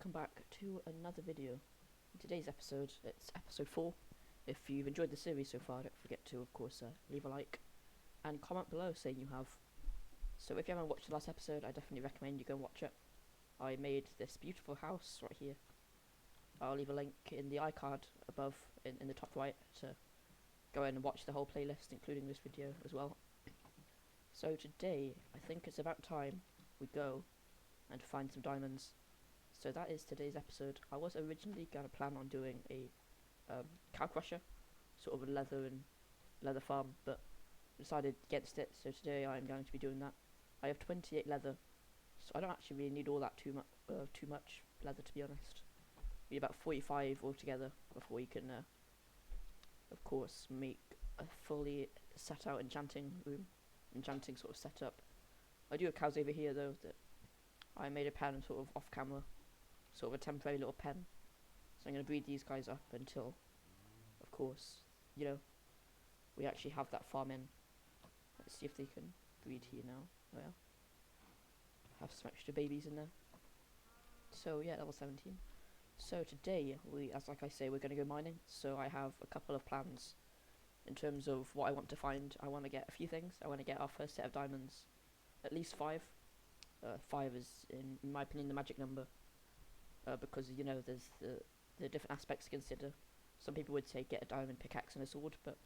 welcome back to another video. In today's episode, it's episode 4. If you've enjoyed the series so far, don't forget to, of course, leave a like and comment below saying you have. So if you haven't watched the last episode, I definitely recommend you go and watch it. I made this beautiful house right here. I'll leave a link in the iCard above in the top right to go in and watch the whole playlist, including this video as well. So today, I think it's about time we go and find some diamonds. So that is today's episode. I was originally going to plan on doing a cow crusher, sort of a leather farm, but decided against it. So today I am going to be doing that. I have 28 leather, so I don't actually really need all that too much leather, to be honest. We need about 45 altogether before we can, of course, make a fully set out enchanting room, enchanting sort of setup. I do have cows over here though that I made a pen sort of off camera, sort of a temporary little pen. So I'm going to breed these guys up until, of course, you know, we actually have that farm in. Let's see if they can breed here now. Oh yeah, have some extra babies in there. So yeah, level 17. So today, as like I say, we're going to go mining. So I have a couple of plans in terms of what I want to find. I want to get a few things. I want to get our first set of diamonds, at least 5. 5 is, in my opinion, the magic number, because, you know, there's the different aspects to consider. Some people would say get a diamond pickaxe and a sword, but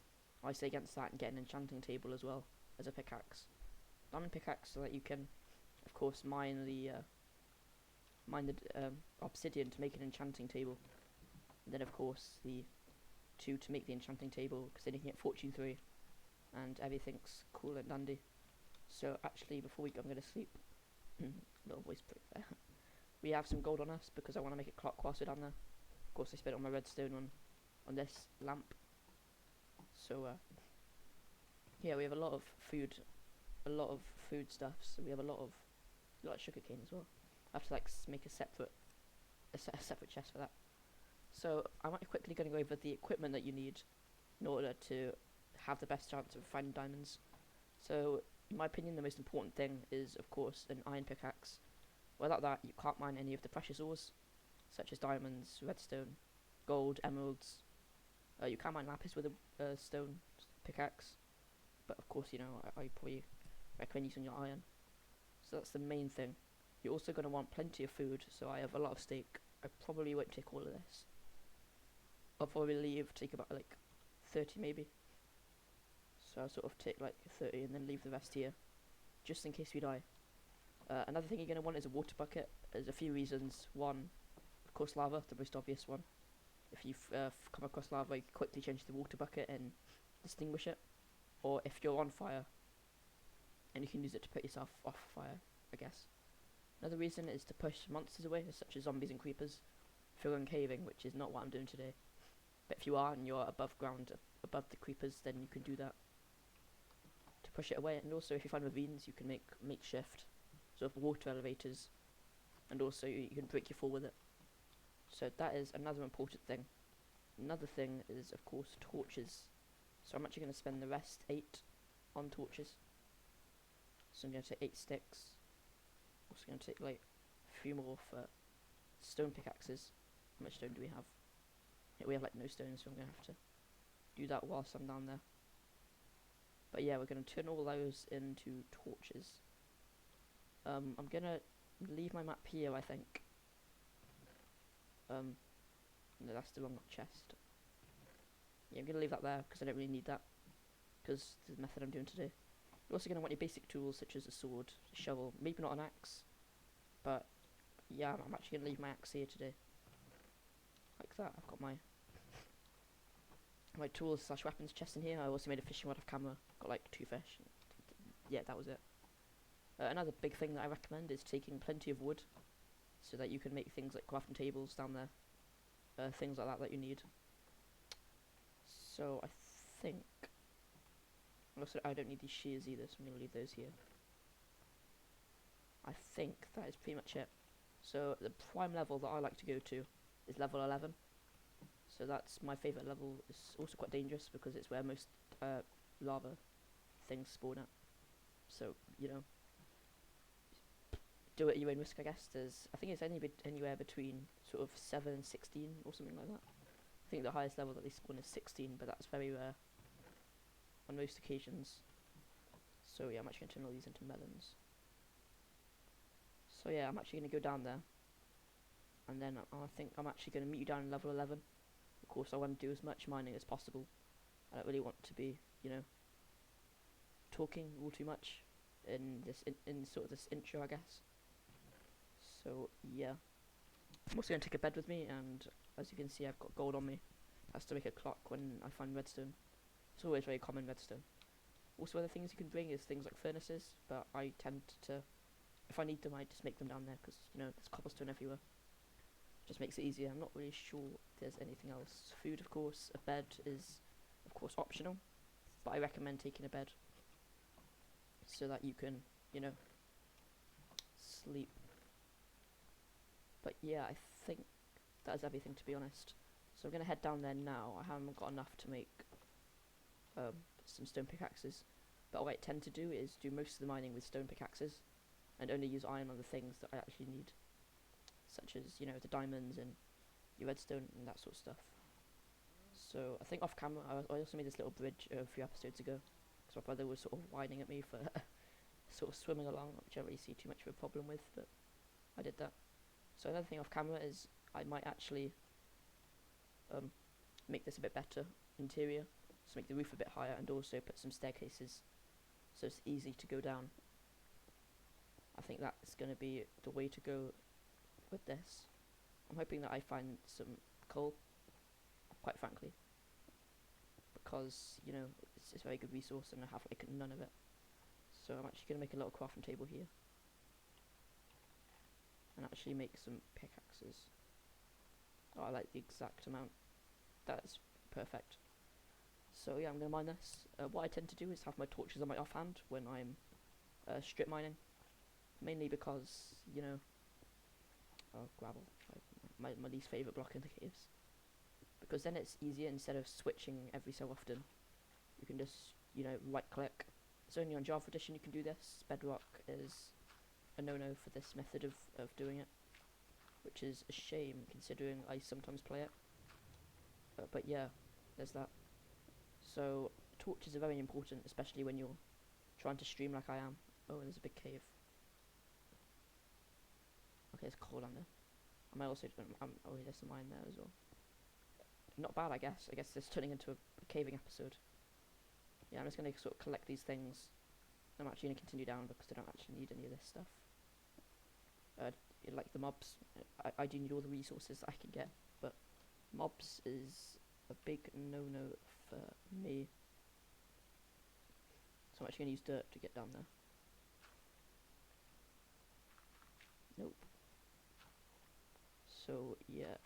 I say against that and get an enchanting table as well as a pickaxe. Diamond pickaxe so that you can, of course, mine the obsidian to make an enchanting table, and then of course the 2 to make the enchanting table, because then you can get fortune 3 and everything's cool and dandy. So actually, before we go, I'm going to sleep. Little voice prick there. We have some gold on us because I want to make a clock whilst we're down there. Of course, I spent all my redstone on this lamp. So yeah, we have a lot of food stuffs. So we have a lot of sugarcane as well. I have to like make a separate chest for that. So I'm quickly going to go over the equipment that you need in order to have the best chance of finding diamonds. So in my opinion, the most important thing is, of course, an iron pickaxe. Without that, you can't mine any of the precious ores, such as diamonds, redstone, gold, emeralds. You can mine lapis with a stone pickaxe, but of course, you know, I probably recommend using your iron. So that's the main thing. You're also going to want plenty of food, so I have a lot of steak. I probably won't take all of this. I'll probably take about like 30 maybe. So I'll sort of take like 30 and then leave the rest here, just in case we die. Another thing you're going to want is a water bucket. There's a few reasons. One, of course, lava, the most obvious one. If you've come across lava, you can quickly change the water bucket and extinguish it. Or if you're on fire, and you can use it to put yourself off fire, I guess. Another reason is to push monsters away, such as zombies and creepers. If you're going caving, which is not what I'm doing today. But if you are and you're above ground, above the creepers, then you can do that to push it away. And also, if you find ravines, you can make makeshift sort of water elevators, and also you can break your fall with it. So that is another important thing. Another thing is, of course, torches. So I'm actually going to spend the rest 8 on torches. So I'm going to take 8 sticks. Also going to take like a few more for stone pickaxes. How much stone do we have? Yeah, we have like no stone, so I'm going to have to do that whilst I'm down there. But yeah, we're going to turn all those into torches. I'm going to leave my map here, I think. No, that's the wrong chest. Yeah, I'm going to leave that there because I don't really need that, because the method I'm doing today. You're also going to want your basic tools such as a sword, a shovel, maybe not an axe, but yeah, I'm actually going to leave my axe here today. Like that. I've got my tools / weapons chest in here. I also made a fishing rod off camera. Got like 2 fish. Yeah, that was it. Another big thing that I recommend is taking plenty of wood, so that you can make things like crafting tables down there. Things like that you need. So I think... Also, I don't need these shears either, so I'm going to leave those here. I think that is pretty much it. So the prime level that I like to go to is level 11. So that's my favourite level. It's also quite dangerous because it's where most lava things spawn at. So, you know, do it at your own risk, I guess. I think it's anywhere between sort of 7 and 16 or something like that. I think the highest level that they spawn is 16, but that's very rare on most occasions. So yeah, I'm actually going to turn all these into melons. So yeah, I'm actually going to go down there, and then I think I'm actually going to meet you down in level 11. Of course, I want to do as much mining as possible. I don't really want to be, talking all too much in this in sort of this intro, I guess. So yeah, I'm also going to take a bed with me, and as you can see, I've got gold on me. That's to make a clock when I find redstone. It's always very common redstone. Also, other things you can bring is things like furnaces, but I tend to, if I need them, I just make them down there because there's cobblestone everywhere. Just makes it easier. I'm not really sure if there's anything else. Food, of course. A bed is, of course, optional, but I recommend taking a bed so that you can, sleep. But yeah, I think that is everything, to be honest. So I'm going to head down there now. I haven't got enough to make some stone pickaxes, but what I tend to do is do most of the mining with stone pickaxes and only use iron on the things that I actually need, such as, the diamonds and your redstone and that sort of stuff. So I think off camera, I also made this little bridge a few episodes ago, because my brother was sort of whining at me for sort of swimming along, which I don't really see too much of a problem with, but I did that. So another thing off camera is I might actually make this a bit better interior, so make the roof a bit higher, and also put some staircases so it's easy to go down. I think that's going to be the way to go with this. I'm hoping that I find some coal, quite frankly, because it's a very good resource and I have like none of it. So I'm actually going to make a little crafting table here and actually make some pickaxes. Oh, I like the exact amount. That's perfect. So yeah, I'm going to mine this. What I tend to do is have my torches on my offhand when I'm strip mining, mainly because gravel, my least favourite block in the caves, because then it's easier. Instead of switching every so often, you can just right click. It's only on Java Edition you can do this. Bedrock is a no-no for this method of doing it, which is a shame considering I sometimes play it. But yeah, there's that. So torches are very important, especially when you're trying to stream like I am. Oh, there's a big cave. Okay, there's coal on there. I might also oh, there's some mine there as well. Not bad, I guess. I guess this is turning into a caving episode. Yeah, I'm just going to sort of collect these things. I'm actually going to continue down because I don't actually need any of this stuff. Like the mobs, I do need all the resources that I can get, but mobs is a big no-no for me. So I'm actually going to use dirt to get down there. Nope. So yeah.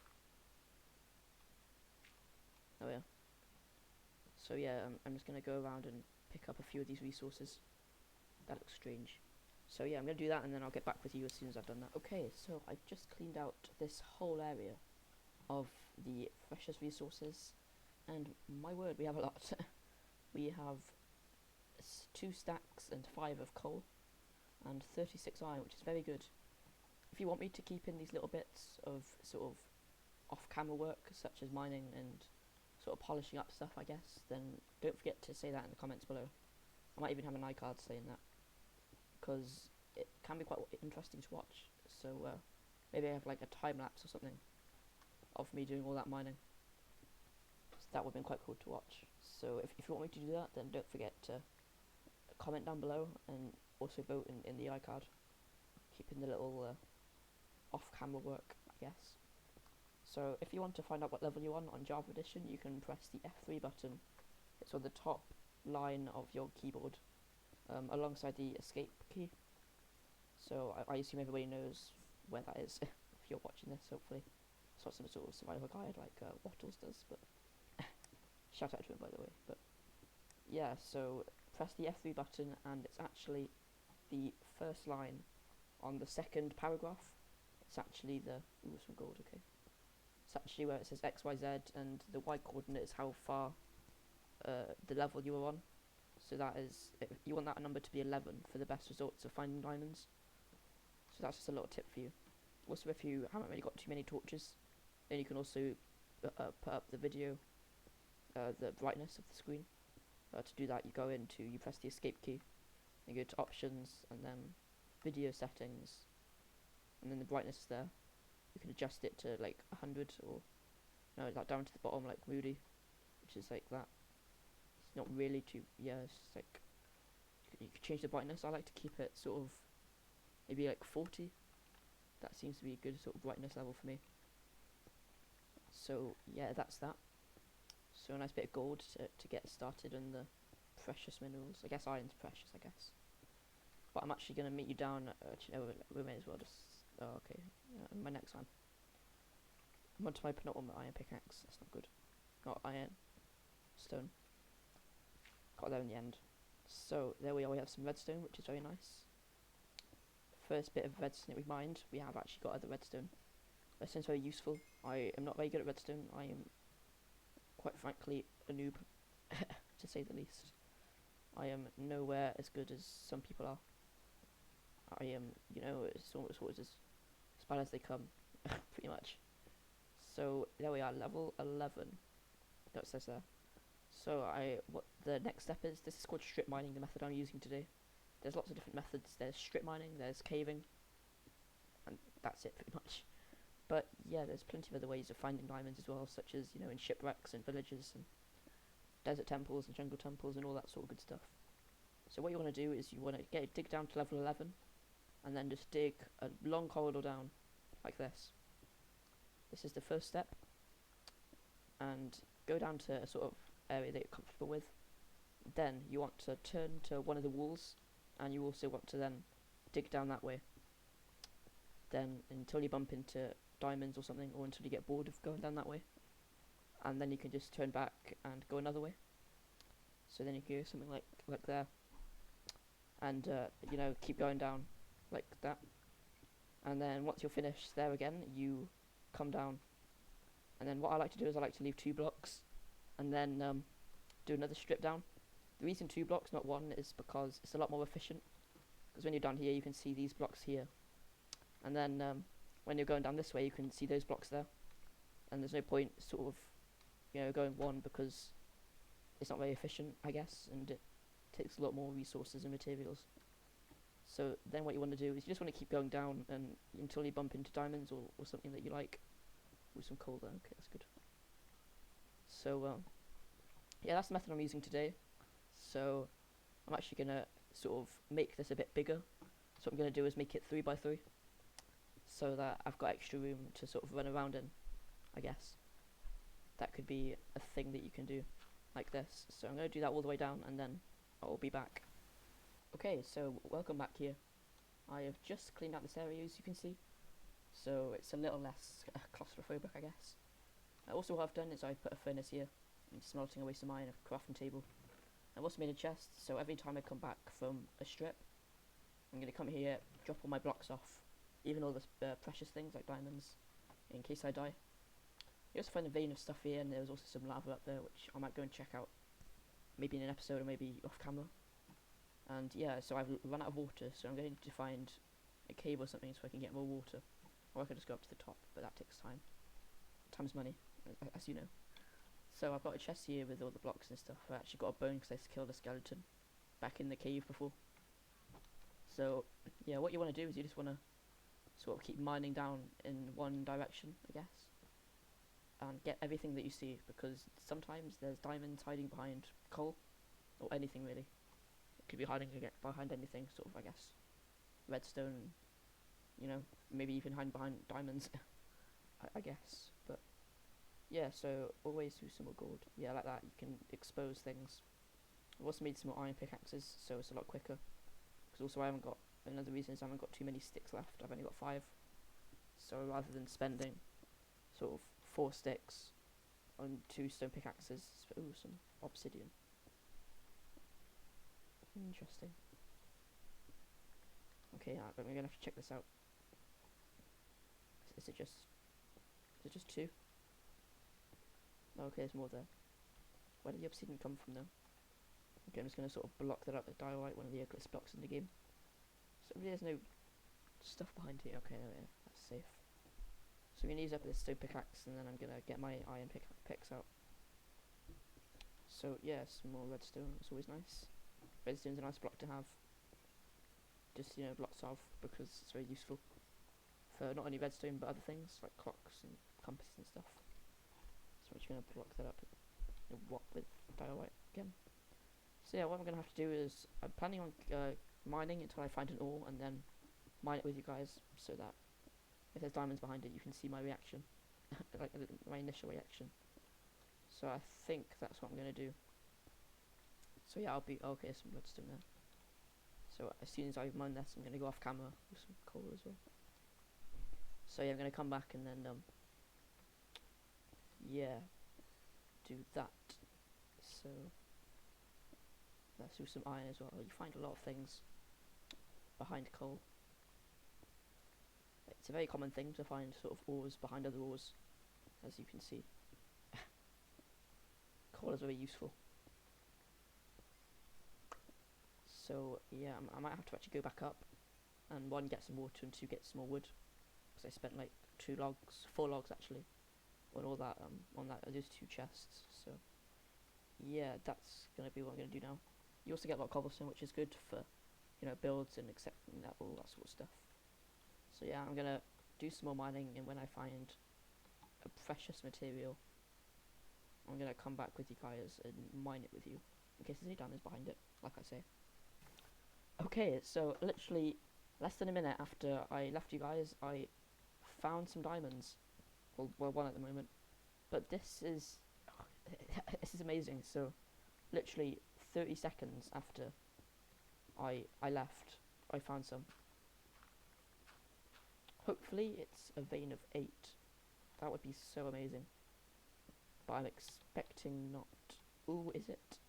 Oh yeah. So yeah, I'm just going to go around and pick up a few of these resources. That looks strange. So yeah, I'm going to do that and then I'll get back with you as soon as I've done that. Okay, so I just cleaned out this whole area of the precious resources, and my word, we have a lot. We have 2 stacks and 5 of coal and 36 iron, which is very good. If you want me to keep in these little bits of sort of off-camera work, such as mining and sort of polishing up stuff, I guess, then don't forget to say that in the comments below. I might even have an iCard saying that, because it can be quite interesting to watch. So maybe I have like a time lapse or something of me doing all that mining. So that would have been quite cool to watch. So if you want me to do that, then don't forget to comment down below and also vote in the iCard, keeping the little off-camera work, I guess. So if you want to find out what level you're on Java Edition, you can press the F3 button. It's on the top line of your keyboard, alongside the escape key. So I assume everybody knows where that is if you're watching this, hopefully. It's not some sort of survival guide like Wattles does, but shout out to him, by the way. But yeah, so press the F3 button and it's actually the first line on the second paragraph. It's actually the, ooh, some gold, okay. It's actually where it says XYZ, and the Y coordinate is how far the level you are on. So that is, you want that number to be 11 for the best results of finding diamonds. So So that's just a little tip for you. Also, if you haven't really got too many torches, then you can also put up the video, the brightness of the screen. To do that, you press the escape key, and go to options, and then video settings, and then the brightness is there. You can adjust it to like 100 or no, like down to the bottom like Moody, which is like that. It's not really too, yeah, it's just like you can change the brightness. I like to keep it sort of maybe like 40. That seems to be a good sort of brightness level for me. So yeah, that's that. So a nice bit of gold to get started on the precious minerals. I guess iron's precious, I guess. But I'm actually going to meet you down, we may as well just, oh okay, my next one. I'm on to my penultimate iron pickaxe, that's not good. Not iron, stone. Got there in the end. So there we are, we have some redstone, which is very nice. First bit of redstone that we mined, we have actually got other redstone. Redstone's very useful. I am not very good at redstone. I am, quite frankly, a noob, to say the least. I am nowhere as good as some people are. I am, it's always as bad as they come, pretty much. So there we are, level 11. That says there. So what the next step is, this is called strip mining, the method I'm using today. There's lots of different methods. There's strip mining, there's caving, and that's it pretty much. But yeah, there's plenty of other ways of finding diamonds as well, such as, in shipwrecks and villages and desert temples and jungle temples and all that sort of good stuff. So what you want to do is you want to dig down to level 11, and then just dig a long corridor down, like this. This is the first step, and go down to a sort of area that you're comfortable with. Then you want to turn to one of the walls, and you also want to then dig down that way. Then until you bump into diamonds or something, or until you get bored of going down that way, and then you can just turn back and go another way. So then you can go something like there, and keep going down like that. And then once you're finished there again, you come down. And then what I like to do is I like to leave 2 blocks, and then do another strip down. The reason 2 blocks, not 1, is because it's a lot more efficient. Because when you're down here, you can see these blocks here, and then when you're going down this way, you can see those blocks there. And there's no point sort of, going 1, because it's not very efficient, I guess, and it takes a lot more resources and materials. So then what you want to do is you just want to keep going down and until you bump into diamonds or something that you like. With some coal there, okay, that's good. So yeah, that's the method I'm using today. So I'm actually gonna sort of make this a bit bigger. So what I'm gonna do is make it 3 by 3, so that I've got extra room to sort of run around in, I guess. That could be a thing that you can do, like this. So I'm gonna do that all the way down, and then I'll be back. Okay, so welcome back here. I have just cleaned out this area, as you can see, so it's a little less claustrophobic, I guess. Also what I've done is I put a furnace here, and smelting away some iron, a crafting table. I've also made a chest, so every time I come back from a strip, I'm going to come here, drop all my blocks off, even all the precious things like diamonds, in case I die. You also find a vein of stuff here, and there's also some lava up there, which I might go and check out, maybe in an episode or maybe off camera. And yeah, so I've run out of water, so I'm going to find a cave or something so I can get more water. Or I could just go up to the top, but that takes time. Time's money, as you know. So I've got a chest here with all the blocks and stuff. I actually got a bone because I killed a skeleton back in the cave before. So yeah, what you want to do is you just want to sort of keep mining down in one direction, I guess, and get everything that you see, because sometimes there's diamonds hiding behind coal, or anything really. It could be hiding behind anything, sort of, I guess. Redstone, maybe even hiding behind diamonds, I guess. But yeah, so always use some more gold. Yeah, like that, you can expose things. I've also made some more iron pickaxes, so it's a lot quicker. Because also another reason is I haven't got too many sticks left, I've only got 5. So rather than spending sort of 4 sticks on 2 stone pickaxes, ooh, some obsidian. Interesting. Okay, but we're gonna have to check this out. Is it just 2? Oh, okay, there's more there. Where did the obsidian come from though? Okay, I'm just gonna sort of block that up with diorite, one of the ugliest blocks in the game. So there's no stuff behind here. Okay, there we go. That's safe. So I'm gonna use up this stone pickaxe, and then I'm gonna get my iron picks out. So yeah, some more redstone. It's always nice. Redstone's a nice block to have. Just, you know, lots of, because it's very useful for not only redstone but other things like clocks and compasses and stuff. So I'm just gonna block that up. What with diorite again? So yeah, what I'm gonna have to do is I'm planning on mining until I find an ore, and then mine it with you guys, so that if there's diamonds behind it, you can see my reaction, like my initial reaction. So I think that's what I'm gonna do. So yeah, I'll get some redstone there. So as soon as I mine this, I'm gonna go off camera with some coal as well. So yeah, I'm gonna come back and then yeah, do that. So let's do some iron as well. You find a lot of things behind coal. It's a very common thing to find sort of ores behind other ores, as you can see. Coal is very useful. So yeah, I might have to actually go back up and 1, get some water, and 2, get some more wood, because I spent like 4 logs actually on all that on those 2 chests. So yeah, that's gonna be what I'm gonna do now. You also get a lot of cobblestone, which is good for, you know, builds and accepting that, all that sort of stuff. So yeah, I'm gonna do some more mining, and when I find a precious material, I'm gonna come back with you guys and mine it with you, in case there's any diamonds behind it, like I say. Okay, so literally less than a minute after I left you guys, I found some diamonds. Well, 1 at the moment, but this is this is amazing. So literally 30 seconds after I left, I found some. Hopefully it's a vein of 8. That would be so amazing. But I'm expecting not. Ooh, is it?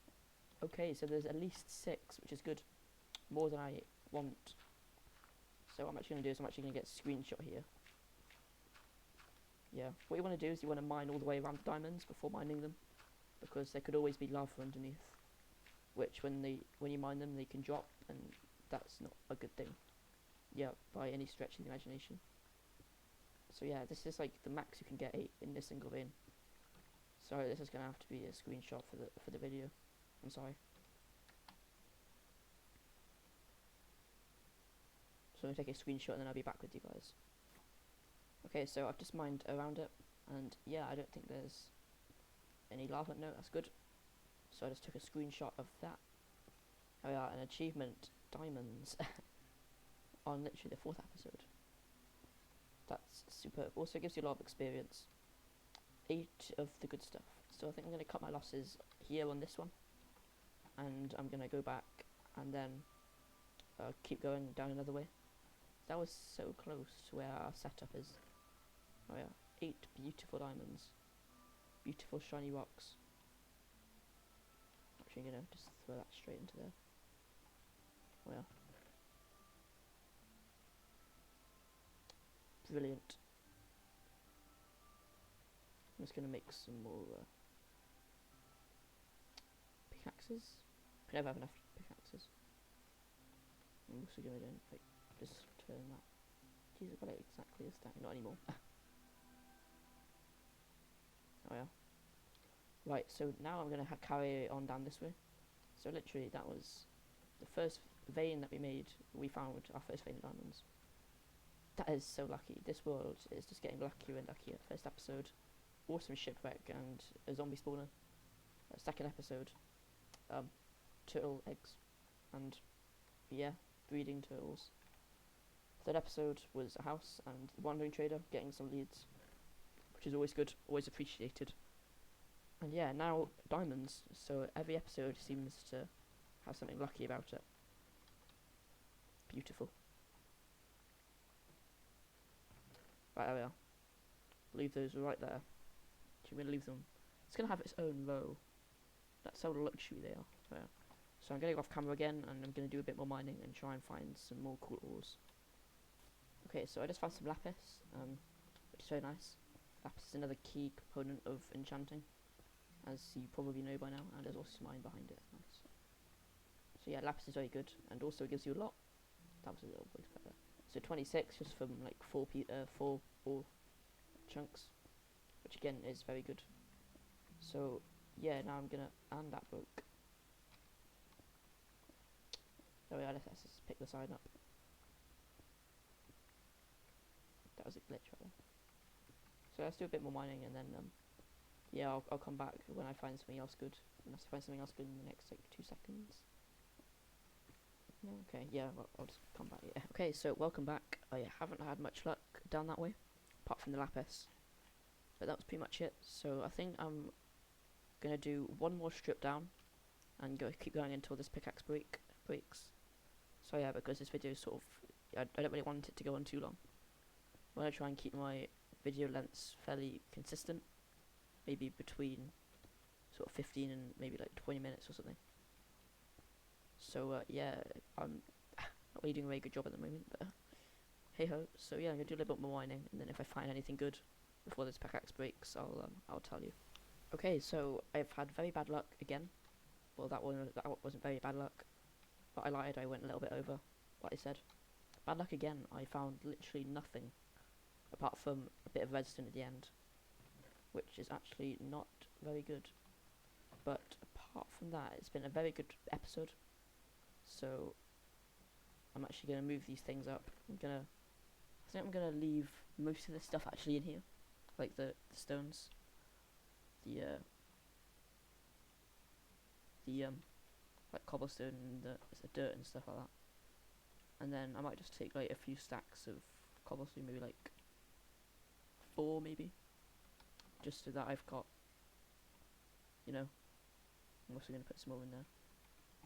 Okay, so there's at least 6, which is good. More than I want. So what I'm actually going to do is I'm actually going to get a screenshot here. Yeah, what you want to do is you want to mine all the way around the diamonds before mining them, because there could always be lava underneath, which when you mine them, they can drop, and that's not a good thing. Yeah, by any stretch of the imagination. So yeah, this is like the max you can get 8 in this single vein. Sorry, this is gonna have to be a screenshot for the video. I'm sorry. So I'm gonna take a screenshot and then I'll be back with you guys. Okay, so I've just mined around it, and yeah, I don't think there's any lava. No, that's good. So I just took a screenshot of that. Oh yeah, an achievement, diamonds, on literally the 4th episode. That's superb. Also gives you a lot of experience. 8 of the good stuff. So I think I'm going to cut my losses here on this one, and I'm going to go back and then keep going down another way. That was so close to where our setup is. Oh yeah, 8 beautiful diamonds. Beautiful shiny rocks. Actually, I'm going to just throw that straight into there. Oh yeah. Brilliant. I'm just going to make some more pickaxes. I never have enough pickaxes. I'm also going to like just turn that. Jeez, I've got it exactly a stack. Not anymore. Oh yeah. Right, so now I'm going to carry on down this way. So literally that was the first vein that we made. We found our first vein of diamonds. That is so lucky. This world is just getting luckier and luckier. First episode, awesome shipwreck and a zombie spawner. Second episode, turtle eggs, and yeah, breeding turtles. Third episode was a house and the wandering trader getting some leads, which is always good, always appreciated. And yeah, now diamonds. So every episode seems to have something lucky about it. Beautiful. Right, there we are. Leave those right there. I'm going to leave them. It's going to have its own row. That's how luxury they are. So, yeah. So I'm going to go off camera again, and I'm going to do a bit more mining and try and find some more cool ores. Okay, so I just found some lapis, which is very nice. Lapis is another key component of enchanting, as you probably know by now, and there's also some iron behind it. Nice. So yeah, lapis is very good, and also gives you a lot. That was a little voice back there. So 26 just from like four ore chunks, which again is very good. So yeah, now I'm gonna, and that broke. Oh yeah, let's just pick the sign up. That was a glitch right there. So let's do a bit more mining, and then yeah, I'll come back when I find something else good. Unless I find something else good in the next like 2 seconds. No, okay, yeah, well, I'll just come back. Yeah. Okay, so welcome back. I haven't had much luck down that way, apart from the lapis. But that was pretty much it. So I think I'm gonna do one more strip down, and keep going until this pickaxe breaks. So yeah, because this video is sort of, I don't really want it to go on too long. I want to try and keep my video lengths fairly consistent, maybe between sort of 15 and maybe like 20 minutes or something. So yeah, I'm not really doing a very good job at the moment, but hey ho. So yeah, I'm gonna do a little bit more mining, and then if I find anything good before this pickaxe breaks, I'll tell you. Okay, so I've had very bad luck again. Well, that wasn't very bad luck, but I lied. I went a little bit over what I said. Bad luck again. I found literally nothing apart from a bit of redstone at the end, which is actually not very good. But apart from that, it's been a very good episode. So I'm actually gonna move these things up. I think I'm gonna leave most of the stuff actually in here, like the stones, the like cobblestone and the dirt and stuff like that. And then I might just take like a few stacks of cobblestone, maybe like 4 maybe, just so that I've got, you know, I'm also going to put some more in there,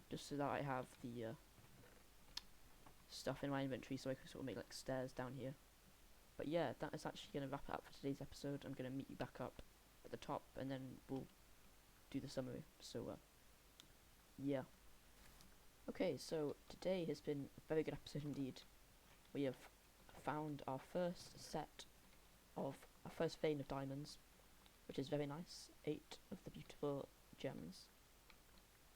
just so that I have the stuff in my inventory, so I can sort of make like stairs down here. But yeah, that is actually going to wrap it up for today's episode. I'm going to meet you back up at the top, and then we'll do the summary. So yeah. Okay, so today has been a very good episode indeed. We have found our first vein of diamonds, which is very nice. 8 of the beautiful gems,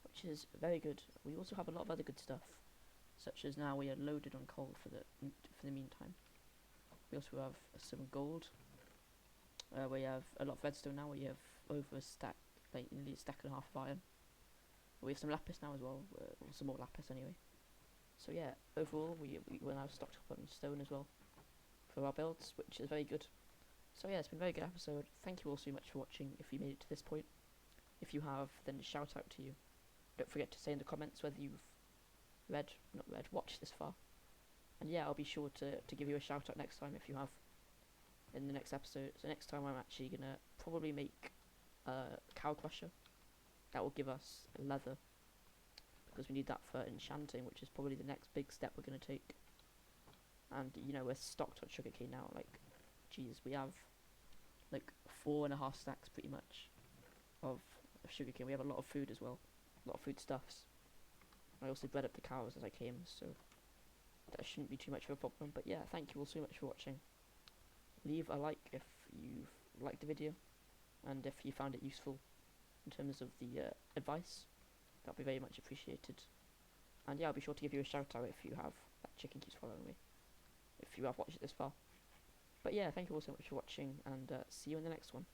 which is very good. We also have a lot of other good stuff, such as now we are loaded on coal for the meantime. We also have some gold. We have a lot of redstone now. We have over a stack, like nearly a stack and a half of iron. We have some lapis now as well, or some more lapis anyway. So yeah, overall we're now stocked up on stone as well for our builds, which is very good. So yeah, it's been a very good episode. Thank you all so much for watching if you made it to this point. If you have, then shout out to you. Don't forget to say in the comments whether you've watched this far. And yeah, I'll be sure to give you a shout out next time if you have, in the next episode. So next time I'm actually gonna probably make a cow crusher. That will give us leather, because we need that for enchanting, which is probably the next big step we're going to take. And you know, we're stocked on sugarcane now. Like, geez, we have like 4.5 stacks pretty much of sugarcane. We have a lot of food as well, a lot of foodstuffs. I also bred up the cows as I came, so that shouldn't be too much of a problem. But yeah, thank you all so much for watching. Leave a like if you've liked the video, and if you found it useful in terms of the advice, that would be very much appreciated. And yeah, I'll be sure to give you a shout out if you have. That chicken keeps following me, if you have watched it this far. But yeah, thank you all so much for watching, and see you in the next one.